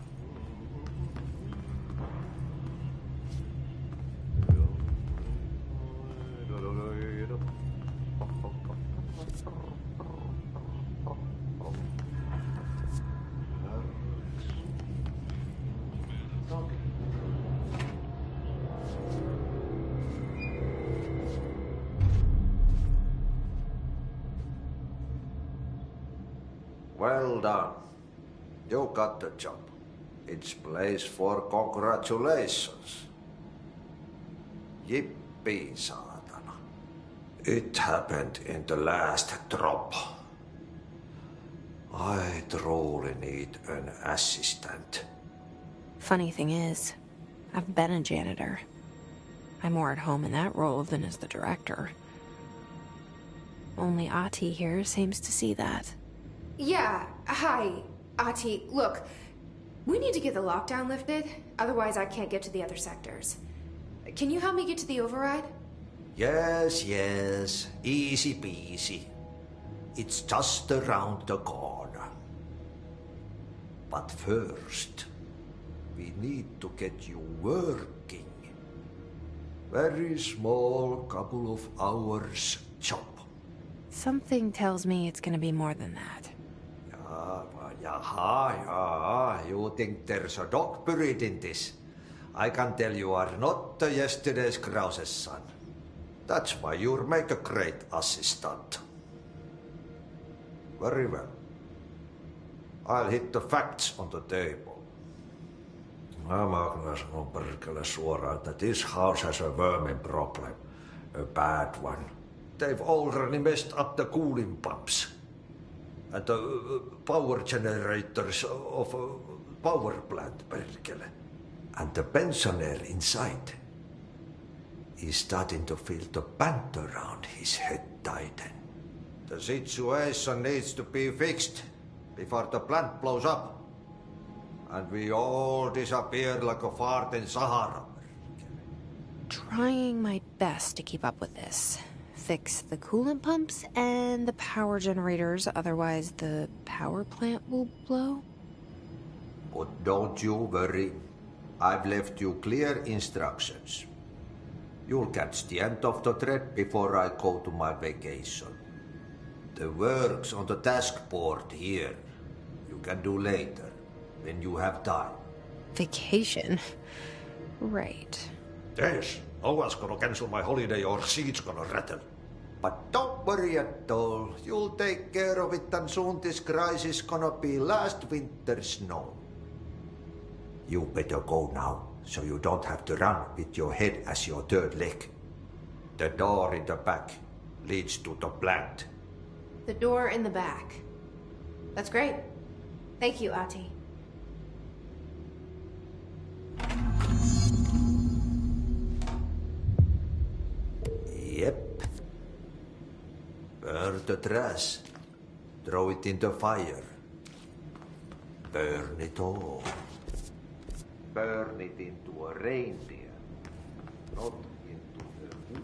Well done. You got the job. It's place for congratulations. Yippee, saatana. It happened in the last drop. I truly need an assistant. Funny thing is, I've been a janitor. I'm more at home in that role than as the director. Only Ahti here seems to see that. Yeah, hi, Ahti. Look, we need to get the lockdown lifted, otherwise I can't get to the other sectors. Can you help me get to the override? Yes, yes. Easy peasy. It's just around the corner. But first, we need to get you working. Very small, couple of hours job. Something tells me it's gonna be more than that. Yaha, you think there's a dog buried in this? I can tell you are not yesterday's Krause's son. That's why you'll make a great assistant. Very well. I'll hit the facts on the table. Mä kyllä sanon perkele suoraan, that this house has a vermin problem. A bad one. They've already messed up the cooling pumps. And the power generators of a power plant, perkele. And the pensioner inside is starting to feel the band around his head tighten. The situation needs to be fixed before the plant blows up. And we all disappear like a fart in Sahara. Trying my best to keep up with this. Fix the coolant pumps and the power generators, otherwise the power plant will blow. But don't you worry. I've left you clear instructions. You'll catch the end of the thread before I go to my vacation. The work's on the task board here. You can do later, when you have time. Vacation? Right. Yes, no one's gonna cancel my holiday or seat's gonna rattle. But don't worry at all. You'll take care of it and soon this crisis gonna be last winter's snow. You better go now, so you don't have to run with your head as your third leg. The door in the back leads to the plant. The door in the back. That's great. Thank you, Ahti. Yep. Burn the trash. Throw it in the fire. Burn it all. Burn it into a reindeer, not into the goose.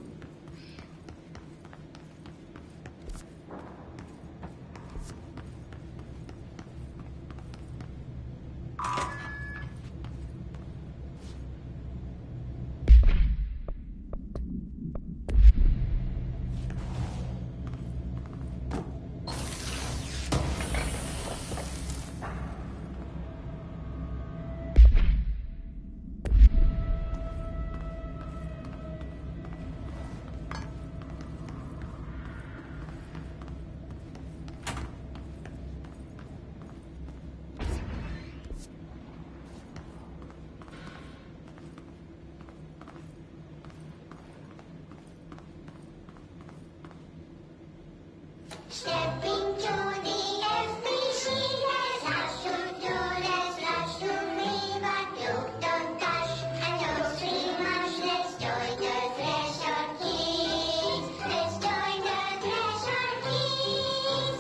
Stepping to the FBC, let's rush to do, let's rush to me, but don't touch and don't scream much. Let's join the Treasure Kids. Let's join the Treasure Kids.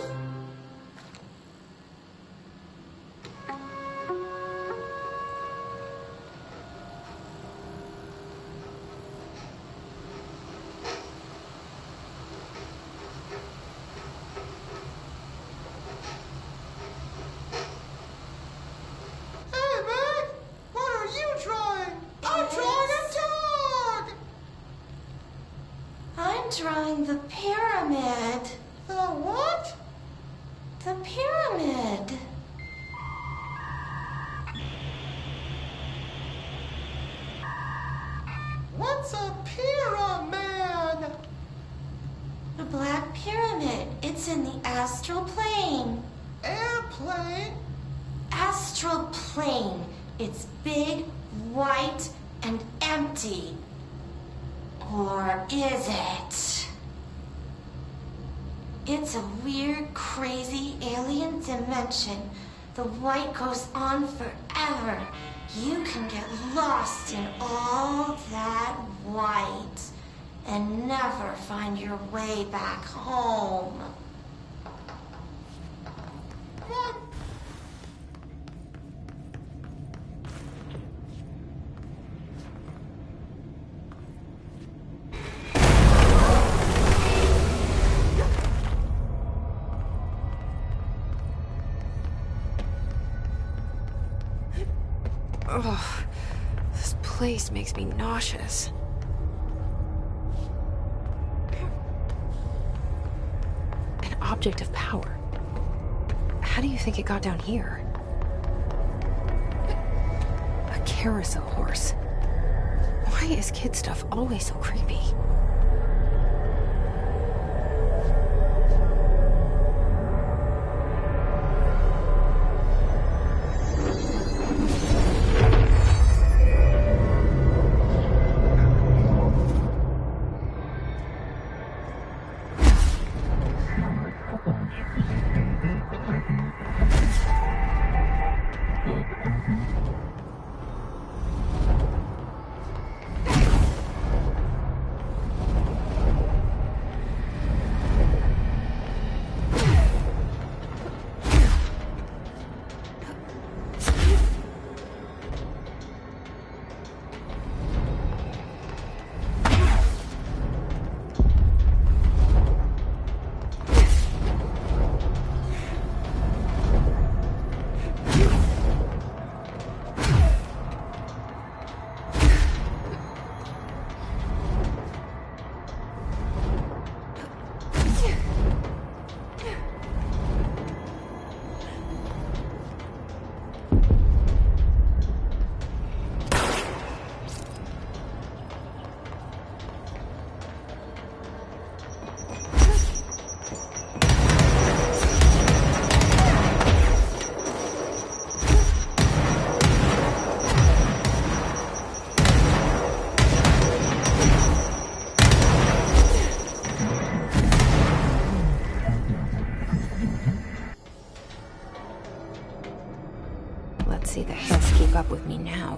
shrine the pyramid. The what? The pyramid. What's a pyramid? The Black Pyramid. It's in the astral plane. Airplane? Astral plane. It's big, white, and empty. Or is it? It's a weird, crazy alien dimension. The white goes on forever. You can get lost in all that white and never find your way back home. Ugh, this place makes me nauseous. An object of power. How do you think it got down here? A carousel horse. Why is kid stuff always so creepy? Let's see the heads keep up with me now.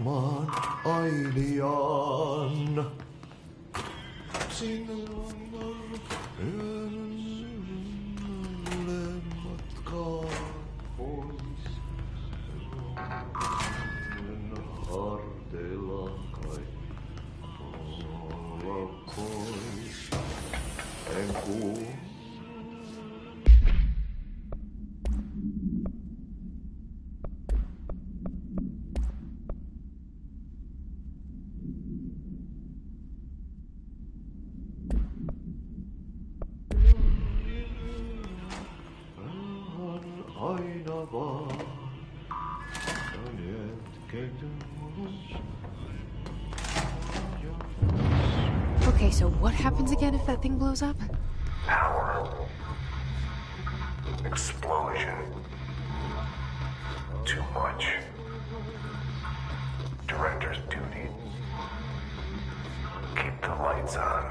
Maan ailiaan. Sinne matkaa pois. Harteilla kai olla pois. En kuulu. Aina vaan. Okay, so what happens again if that thing blows up? Power. Explosion. Too much. Director's duty. Keep the lights on.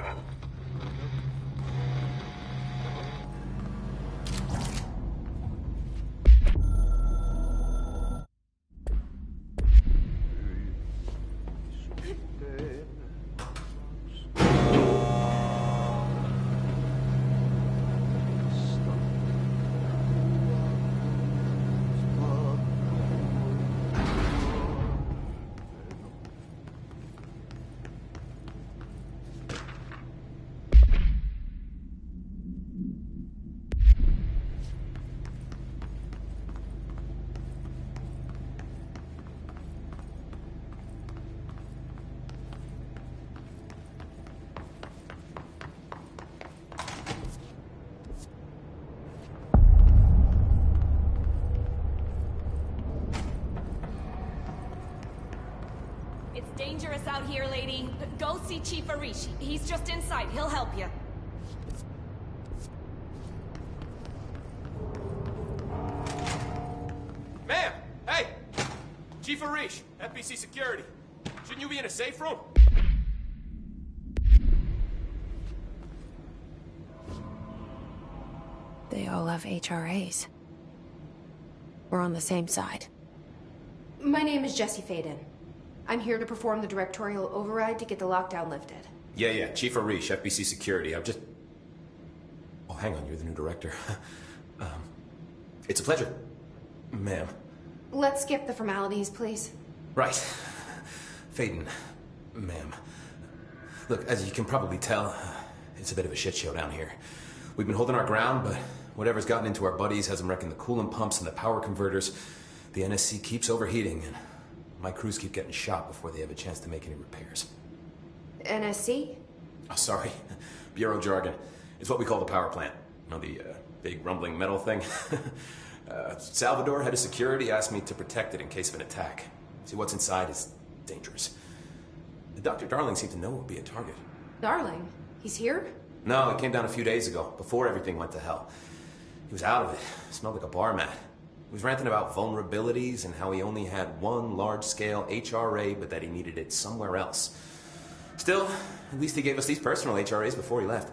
It's dangerous out here, lady. Go see Chief Arish. He's just inside. He'll help you. Ma'am! Hey! Chief Arish, FBC Security. Shouldn't you be in a safe room? They all have HRAs. We're on the same side. My name is Jesse Faden. I'm here to perform the directorial override to get the lockdown lifted. Yeah, Chief Arish, FBC Security. Oh, hang on, you're the new director. It's a pleasure, ma'am. Let's skip the formalities, please. Right. Faden, ma'am. Look, as you can probably tell, it's a bit of a shit show down here. We've been holding our ground, but whatever's gotten into our buddies has them wrecking the coolant pumps and the power converters. The NSC keeps overheating, and my crews keep getting shot before they have a chance to make any repairs. NSC? Oh, sorry. Bureau jargon. It's what we call the power plant. You know, the big rumbling metal thing? Salvador, head of security, asked me to protect it in case of an attack. See, what's inside is dangerous. Dr. Darling seemed to know it would be a target. Darling? He's here? No, it came down a few days ago, before everything went to hell. He was out of it. Smelled like a bar mat. He was ranting about vulnerabilities and how he only had one large-scale HRA, but that he needed it somewhere else. Still, at least he gave us these personal HRAs before he left.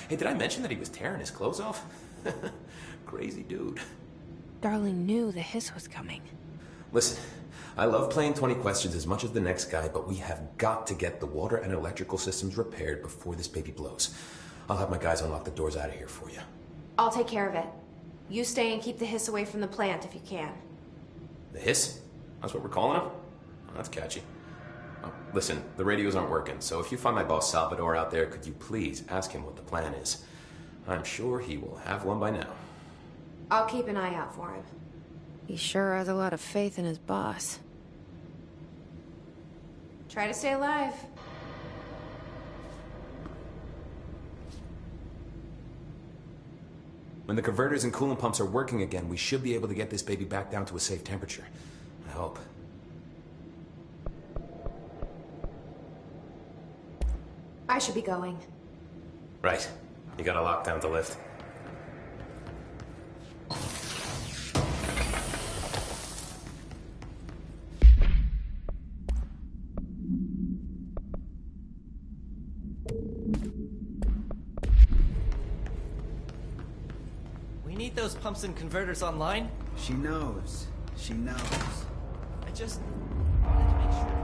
Hey, did I mention that he was tearing his clothes off? Crazy dude. Darling knew the hiss was coming. Listen, I love playing 20 questions as much as the next guy, but we have got to get the water and electrical systems repaired before this baby blows. I'll have my guys unlock the doors out of here for you. I'll take care of it. You stay and keep the hiss away from the plant if you can. The hiss? That's what we're calling him? Oh, that's catchy. Oh, listen, the radios aren't working, so if you find my boss Salvador out there, could you please ask him what the plan is? I'm sure he will have one by now. I'll keep an eye out for him. He sure has a lot of faith in his boss. Try to stay alive. When the converters and coolant pumps are working again, we should be able to get this baby back down to a safe temperature. I hope. I should be going. Right. You got a lockdown to lift. meet those pumps and converters online? She knows. She knows. I just wanted to make sure.